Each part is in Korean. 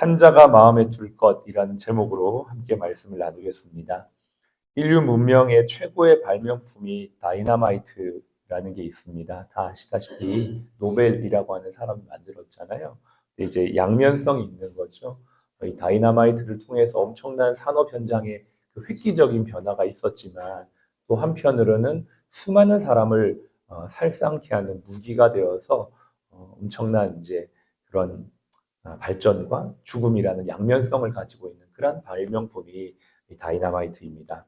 산자가 마음에 둘 것이라는 제목으로 함께 말씀을 나누겠습니다. 인류 문명의 최고의 발명품이 다이너마이트라는 게 있습니다. 다 아시다시피 노벨이라고 하는 사람이 만들었잖아요. 이제 양면성이 있는 거죠. 이 다이너마이트를 통해서 엄청난 산업 현장에 그 획기적인 변화가 있었지만 또 한편으로는 수많은 사람을 살상케 하는 무기가 되어서 엄청난 이제 그런 발전과 죽음이라는 양면성을 가지고 있는 그런 발명품이 이 다이너마이트입니다.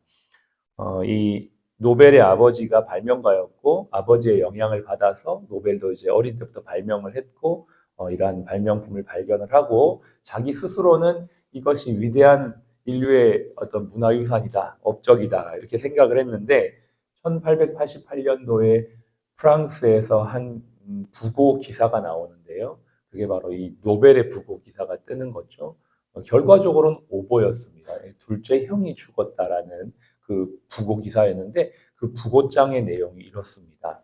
이 노벨의 아버지가 발명가였고 아버지의 영향을 받아서 노벨도 이제 어린 때부터 발명을 했고 이러한 발명품을 발견을 하고 자기 스스로는 이것이 위대한 인류의 어떤 문화유산이다, 업적이다 이렇게 생각을 했는데 1888년도에 프랑스에서 한 부고 기사가 나오는데요. 그게 바로 이 노벨의 부고 기사가 뜨는 거죠. 결과적으로는 오보였습니다. 둘째 형이 죽었다라는 그 부고 기사였는데 그 부고장의 내용이 이렇습니다.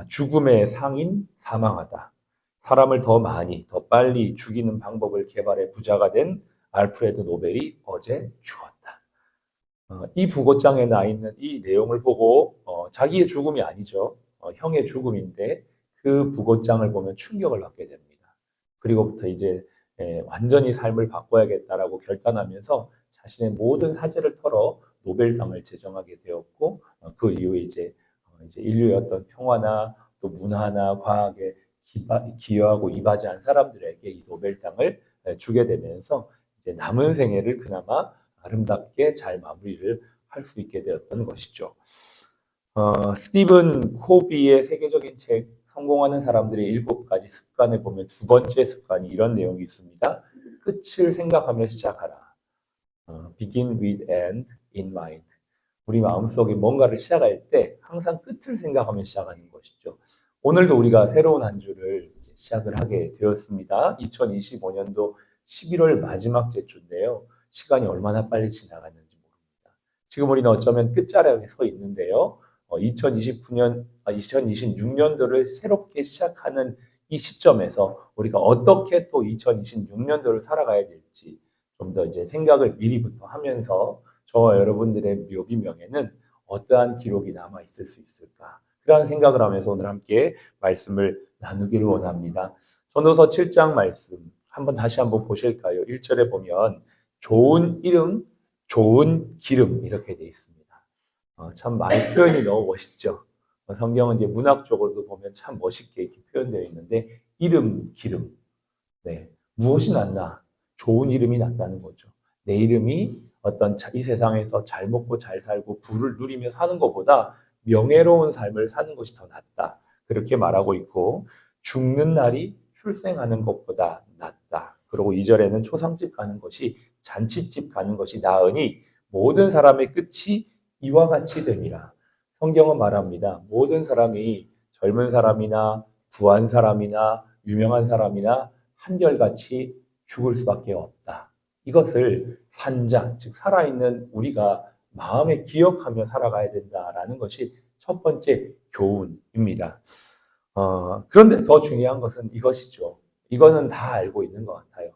죽음의 상인 사망하다. 사람을 더 많이, 더 빨리 죽이는 방법을 개발해 부자가 된 알프레드 노벨이 어제 죽었다. 이 부고장에 나 있는 이 내용을 보고 자기의 죽음이 아니죠. 형의 죽음인데 그 부고장을 보면 충격을 받게 됩니다. 그리고부터 이제 완전히 삶을 바꿔야겠다라고 결단하면서 자신의 모든 사재를 털어 노벨상을 제정하게 되었고 그 이후에 이제 인류의 어떤 평화나 또 문화나 과학에 기여하고 이바지한 사람들에게 이 노벨상을 주게 되면서 이제 남은 생애를 그나마 아름답게 잘 마무리를 할 수 있게 되었던 것이죠. 스티븐 코비의 세계적인 책 성공하는 사람들의 7가지 습관을 보면 두 번째 습관이 이런 내용이 있습니다. 끝을 생각하며 시작하라. Begin with end in mind. 우리 마음속에 뭔가를 시작할 때 항상 끝을 생각하며 시작하는 것이죠. 오늘도 우리가 새로운 한 주를 시작을 하게 되었습니다. 2025년도 11월 마지막 주인데요. 시간이 얼마나 빨리 지나갔는지 모릅니다. 지금 우리는 어쩌면 끝자락에 서 있는데요. 2026년도를 새롭게 시작하는 이 시점에서 우리가 어떻게 또 2026년도를 살아가야 될지 좀 더 이제 생각을 미리부터 하면서 저와 여러분들의 묘비명에는 어떠한 기록이 남아 있을 수 있을까? 그런 생각을 하면서 오늘 함께 말씀을 나누기를 원합니다. 전도서 7장 말씀 다시 한번 보실까요? 1절에 보면 좋은 이름, 좋은 기름 이렇게 되어 있습니다. 참 많이 표현이 너무 멋있죠. 성경은 이제 문학적으로도 보면 참 멋있게 이렇게 표현되어 있는데 이름, 기름. 네. 무엇이 낫나? 좋은 이름이 낫다는 거죠. 내 이름이 어떤 이 세상에서 잘 먹고 잘 살고 부를 누리며 사는 것보다 명예로운 삶을 사는 것이 더 낫다. 그렇게 말하고 있고 죽는 날이 출생하는 것보다 낫다. 그리고 2절에는 초상집 가는 것이 잔치집 가는 것이 나으니 모든 사람의 끝이 이와 같이 됨이라. 성경은 말합니다. 모든 사람이 젊은 사람이나 부한 사람이나 유명한 사람이나 한결같이 죽을 수밖에 없다. 이것을 산자, 즉 살아있는 우리가 마음에 기억하며 살아가야 된다라는 것이 첫 번째 교훈입니다. 그런데 더 중요한 것은 이것이죠. 이거는 다 알고 있는 것 같아요.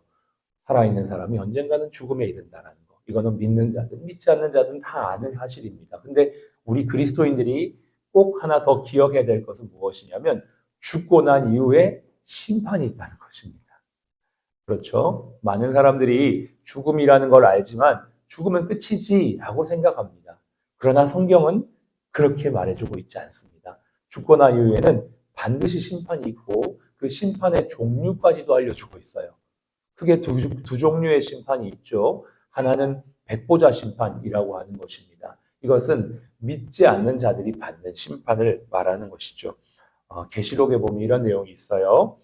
살아있는 사람이 언젠가는 죽음에 이른다라는 거. 이거는 믿는 자든 믿지 않는 자든 다 아는 사실입니다. 근데 우리 그리스도인들이 꼭 하나 더 기억해야 될 것은 무엇이냐면 죽고 난 이후에 심판이 있다는 것입니다. 그렇죠? 많은 사람들이 죽음이라는 걸 알지만 죽으면 끝이지라고 생각합니다. 그러나 성경은 그렇게 말해주고 있지 않습니다. 죽고 난 이후에는 반드시 심판이 있고 그 심판의 종류까지도 알려주고 있어요. 크게 두 종류의 심판이 있죠. 하나는 백보자 심판이라고 하는 것입니다. 이것은 믿지 않는 자들이 받는 심판을 말하는 것이죠. 계시록에 보면 이런 내용이 있어요.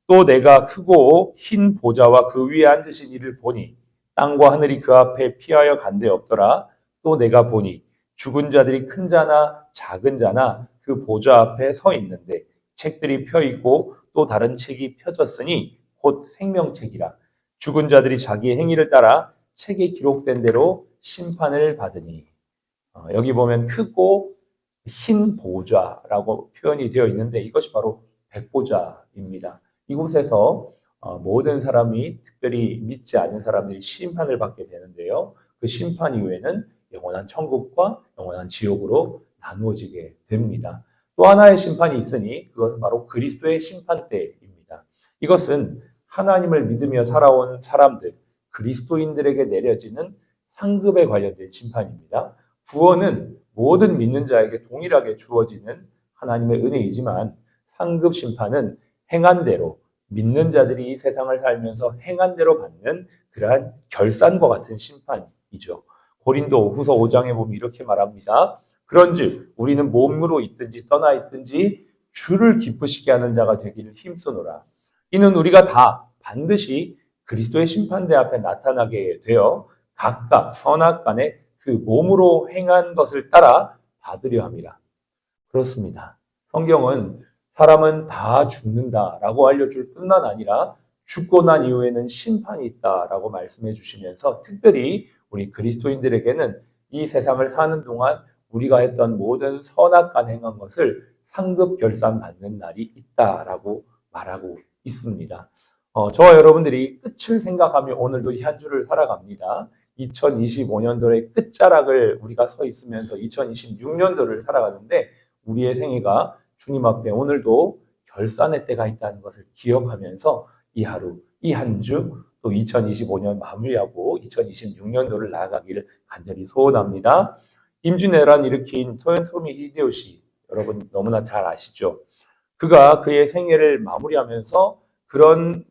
또 내가 크고 흰 보좌와 그 위에 앉으신 이를 보니 땅과 하늘이 그 앞에 피하여 간데 없더라. 또 내가 보니 죽은 자들이 큰 자나 작은 자나 그 보좌 앞에 서 있는데 책들이 펴 있고 또 다른 책이 펴졌으니 곧 생명책이라. 죽은 자들이 자기의 행위를 따라 책에 기록된 대로 심판을 받으니. 여기 보면 크고 흰 보좌라고 표현이 되어 있는데 이것이 바로 백보좌입니다. 이곳에서 모든 사람이 특별히 믿지 않는 사람들이 심판을 받게 되는데요. 그 심판 이후에는 영원한 천국과 영원한 지옥으로 나누어지게 됩니다. 또 하나의 심판이 있으니 그것은 바로 그리스도의 심판 때입니다. 이것은 하나님을 믿으며 살아온 사람들, 그리스도인들에게 내려지는 상급에 관련된 심판입니다. 구원은 모든 믿는 자에게 동일하게 주어지는 하나님의 은혜이지만 상급 심판은 행한 대로 믿는 자들이 이 세상을 살면서 행한 대로 받는 그러한 결산과 같은 심판이죠. 고린도 후서 5장에 보면 이렇게 말합니다. 그런즉 우리는 몸으로 있든지 떠나 있든지 주를 기쁘시게 하는 자가 되기를 힘쓰노라. 이는 우리가 다 반드시 그리스도의 심판대 앞에 나타나게 되어 각각 선악간에 그 몸으로 행한 것을 따라 받으려 함이라. 그렇습니다. 성경은 사람은 다 죽는다라고 알려줄 뿐만 아니라 죽고 난 이후에는 심판이 있다라고 말씀해 주시면서 특별히 우리 그리스도인들에게는 이 세상을 사는 동안 우리가 했던 모든 선악간 행한 것을 상급 결산 받는 날이 있다라고 말하고 있습니다. 저와 여러분들이 끝을 생각하며 오늘도 이 한 주를 살아갑니다. 2025년도의 끝자락을 우리가 서 있으면서 2026년도를 살아가는데 우리의 생애가 주님 앞에 오늘도 결산의 때가 있다는 것을 기억하면서 이 하루, 이 한 주, 또 2025년 마무리하고 2026년도를 나아가기를 간절히 소원합니다. 임진왜란 일으킨 토요토미 히데요시, 여러분 너무나 잘 아시죠? 그가 그의 생애를 마무리하면서 그런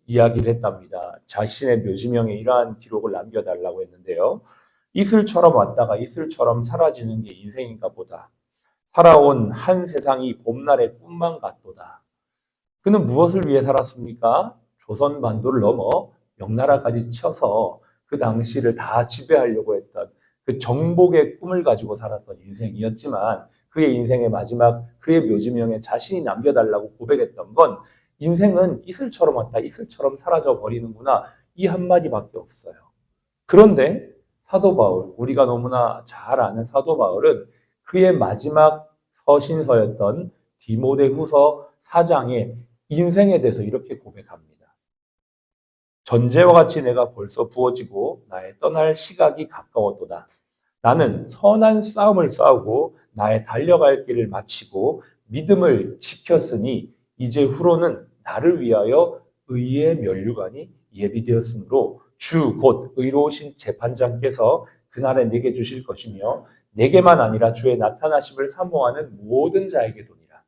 이야기를 했답니다. 자신의 묘지명에 이러한 기록을 남겨달라고 했는데요. 이슬처럼 왔다가 이슬처럼 사라지는 게 인생인가 보다. 살아온 한 세상이 봄날의 꿈만 같도다. 그는 무엇을 위해 살았습니까? 조선 반도를 넘어 명나라까지 쳐서 그 당시를 다 지배하려고 했던 그 정복의 꿈을 가지고 살았던 인생이었지만 그의 인생의 마지막 그의 묘지명에 자신이 남겨달라고 고백했던 건 인생은 이슬처럼 왔다 이슬처럼 사라져 버리는구나 이 한마디밖에 없어요. 그런데 사도 바울, 우리가 너무나 잘 아는 사도 바울은 그의 마지막 서신서였던 디모데후서 4장에 인생에 대해서 이렇게 고백합니다. 전제와 같이 내가 벌써 부어지고 나의 떠날 시각이 가까웠도다. 나는 선한 싸움을 싸우고 나의 달려갈 길을 마치고 믿음을 지켰으니 이제 후로는 나를 위하여 의의 면류관이 예비되었으므로 주 곧 의로우신 재판장께서 그날에 내게 주실 것이며 내게만 아니라 주의 나타나심을 사모하는 모든 자에게 도니라.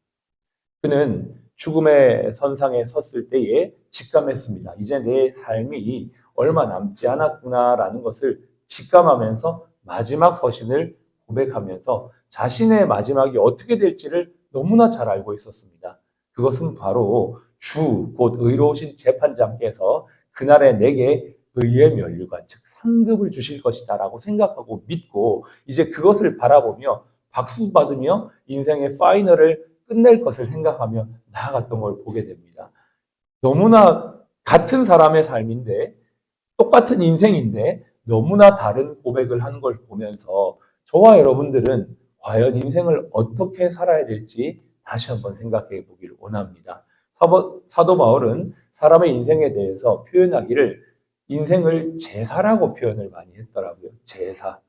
그는 죽음의 선상에 섰을 때에 직감했습니다. 이제 내 삶이 얼마 남지 않았구나라는 것을 직감하면서 마지막 서신을 고백하면서 자신의 마지막이 어떻게 될지를 너무나 잘 알고 있었습니다. 그것은 바로 주, 곧 의로우신 재판장께서 그날에 내게 의의 면류관, 즉 상급을 주실 것이다 라고 생각하고 믿고 이제 그것을 바라보며 박수 받으며 인생의 파이널을 끝낼 것을 생각하며 나아갔던 걸 보게 됩니다. 너무나 같은 사람의 삶인데 똑같은 인생인데 너무나 다른 고백을 한 걸 보면서 저와 여러분들은 과연 인생을 어떻게 살아야 될지 다시 한번 생각해 보기를 원합니다. 사도 바울은 사람의 인생에 대해서 표현하기를 인생을 제사라고 표현을 많이 했더라고요. 제사.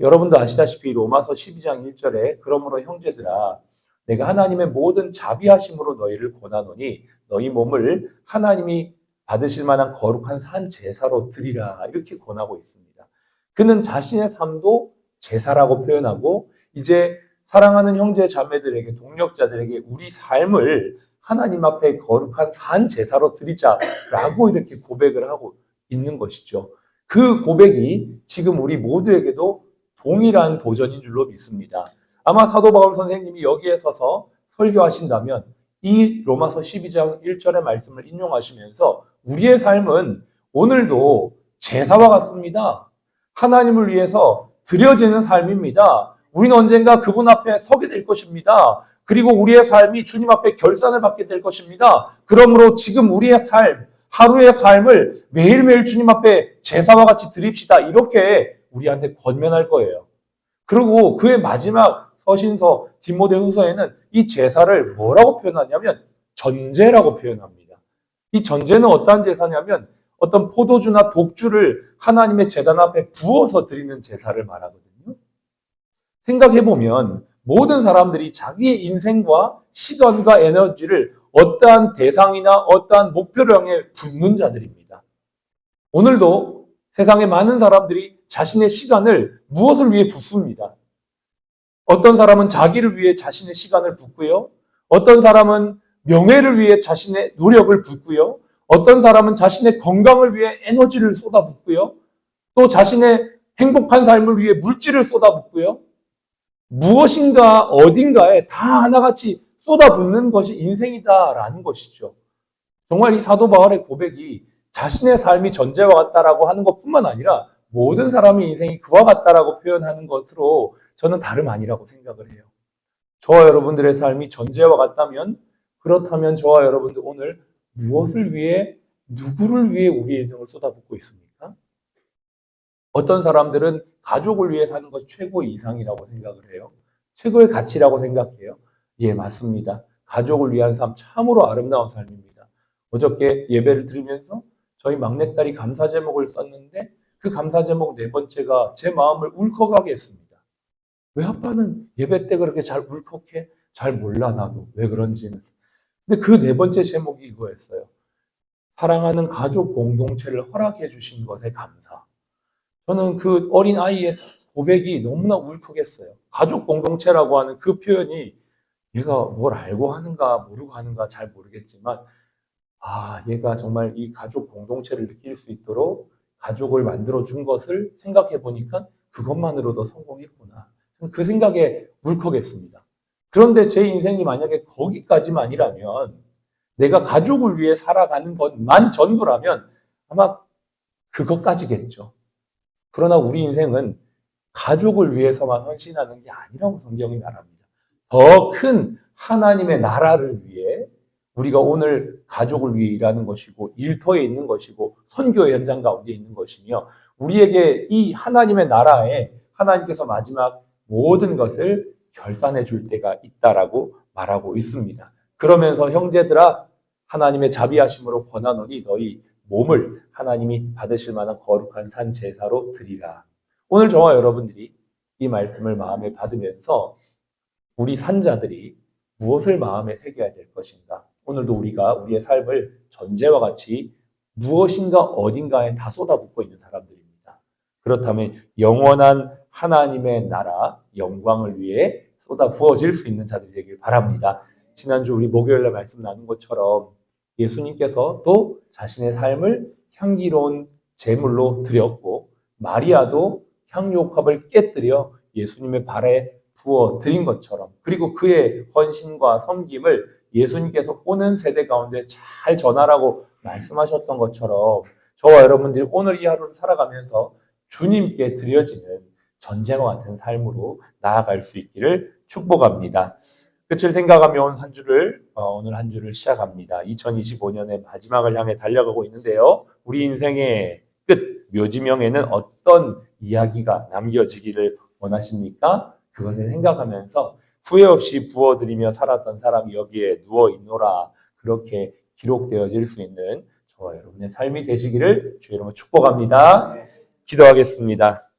여러분도 아시다시피 로마서 12장 1절에 그러므로 형제들아 내가 하나님의 모든 자비하심으로 너희를 권하노니 너희 몸을 하나님이 받으실 만한 거룩한 산 제사로 드리라 이렇게 권하고 있습니다. 그는 자신의 삶도 제사라고 표현하고 이제 사랑하는 형제 자매들에게 동력자들에게 우리 삶을 하나님 앞에 거룩한 산 제사로 드리자라고 이렇게 고백을 하고 있는 것이죠. 그 고백이 지금 우리 모두에게도 동일한 도전인 줄로 믿습니다. 아마 사도 바울 선생님이 여기에 서서 설교하신다면 이 로마서 12장 1절의 말씀을 인용하시면서 우리의 삶은 오늘도 제사와 같습니다. 하나님을 위해서 드려지는 삶입니다. 우리는 언젠가 그분 앞에 서게 될 것입니다. 그리고 우리의 삶이 주님 앞에 결산을 받게 될 것입니다. 그러므로 지금 우리의 삶, 하루의 삶을 매일매일 주님 앞에 제사와 같이 드립시다. 이렇게 우리한테 권면할 거예요. 그리고 그의 마지막 서신서 디모데후서에는 이 제사를 뭐라고 표현하냐면 전제라고 표현합니다. 이 전제는 어떠한 제사냐면 어떤 포도주나 독주를 하나님의 제단 앞에 부어서 드리는 제사를 말하거든요. 생각해보면 모든 사람들이 자기의 인생과 시간과 에너지를 어떠한 대상이나 어떠한 목표를 향해 붓는 자들입니다. 오늘도 세상에 많은 사람들이 자신의 시간을 무엇을 위해 붓습니다. 어떤 사람은 자기를 위해 자신의 시간을 붓고요. 어떤 사람은 명예를 위해 자신의 노력을 붓고요. 어떤 사람은 자신의 건강을 위해 에너지를 쏟아붓고요. 또 자신의 행복한 삶을 위해 물질을 쏟아붓고요. 무엇인가 어딘가에 다 하나같이 쏟아붓는 것이 인생이다라는 것이죠. 정말 이 사도 바울의 고백이 자신의 삶이 전제와 같다라고 하는 것뿐만 아니라 모든 사람의 인생이 그와 같다라고 표현하는 것으로 저는 다름 아니라고 생각을 해요. 저와 여러분들의 삶이 전제와 같다면 그렇다면 저와 여러분들 오늘 무엇을 위해 누구를 위해 우리의 인생을 쏟아붓고 있습니까? 어떤 사람들은 가족을 위해 사는 것이 최고의 이상이라고 생각을 해요. 최고의 가치라고 생각해요. 예, 맞습니다. 가족을 위한 삶 참으로 아름다운 삶입니다. 어저께 예배를 드리면서 저희 막내딸이 감사 제목을 썼는데 그 감사 제목 네 번째가 제 마음을 울컥하게 했습니다. 왜 아빠는 예배 때 그렇게 잘 울컥해? 잘 몰라 나도 왜 그런지는. 근데 그 네 번째 제목이 이거였어요. 사랑하는 가족 공동체를 허락해 주신 것에 감사. 저는 그 어린 아이의 고백이 너무나 울컥했어요. 가족 공동체라고 하는 그 표현이 얘가 뭘 알고 하는가 모르고 하는가 잘 모르겠지만 얘가 정말 이 가족 공동체를 느낄 수 있도록 가족을 만들어 준 것을 생각해 보니까 그것만으로도 성공했구나. 그 생각에 울컥했습니다. 그런데 제 인생이 만약에 거기까지만이라면 내가 가족을 위해 살아가는 것만 전부라면 아마 그것까지겠죠. 그러나 우리 인생은 가족을 위해서만 헌신하는 게 아니라고 성경이 말합니다. 더 큰 하나님의 나라를 위해 우리가 오늘 가족을 위해 일하는 것이고 일터에 있는 것이고 선교의 현장 가운데 있는 것이며 우리에게 이 하나님의 나라에 하나님께서 마지막 모든 것을 결산해 줄 때가 있다라고 말하고 있습니다. 그러면서 형제들아 하나님의 자비하심으로 권하노니 너희 몸을 하나님이 받으실 만한 거룩한 산 제사로 드리라. 오늘 저와 여러분들이 이 말씀을 마음에 받으면서 우리 산자들이 무엇을 마음에 새겨야 될 것인가? 오늘도 우리가 우리의 삶을 전제와 같이 무엇인가 어딘가에 다 쏟아붓고 있는 사람들입니다. 그렇다면 영원한 하나님의 나라, 영광을 위해 쏟아 부어질 수 있는 자들이 되길 바랍니다. 지난주 우리 목요일에 말씀 나눈 것처럼 예수님께서 또 자신의 삶을 향기로운 제물로 드렸고 마리아도 향유옥합을 깨뜨려 예수님의 발에 부어 드린 것처럼 그리고 그의 헌신과 섬김을 예수님께서 오는 세대 가운데 잘 전하라고 말씀하셨던 것처럼 저와 여러분들이 오늘 이 하루를 살아가면서 주님께 드려지는 전쟁과 같은 삶으로 나아갈 수 있기를 축복합니다. 끝을 생각하며 오늘 한 주를 시작합니다. 2025년의 마지막을 향해 달려가고 있는데요. 우리 인생의 끝, 묘지명에는 어떤 이야기가 남겨지기를 원하십니까? 그것을 생각하면서 후회 없이 부어드리며 살았던 사람이 여기에 누워 있노라. 그렇게 기록되어질 수 있는 저와 여러분의 삶이 되시기를 주의 이름으로 축복합니다. 기도하겠습니다.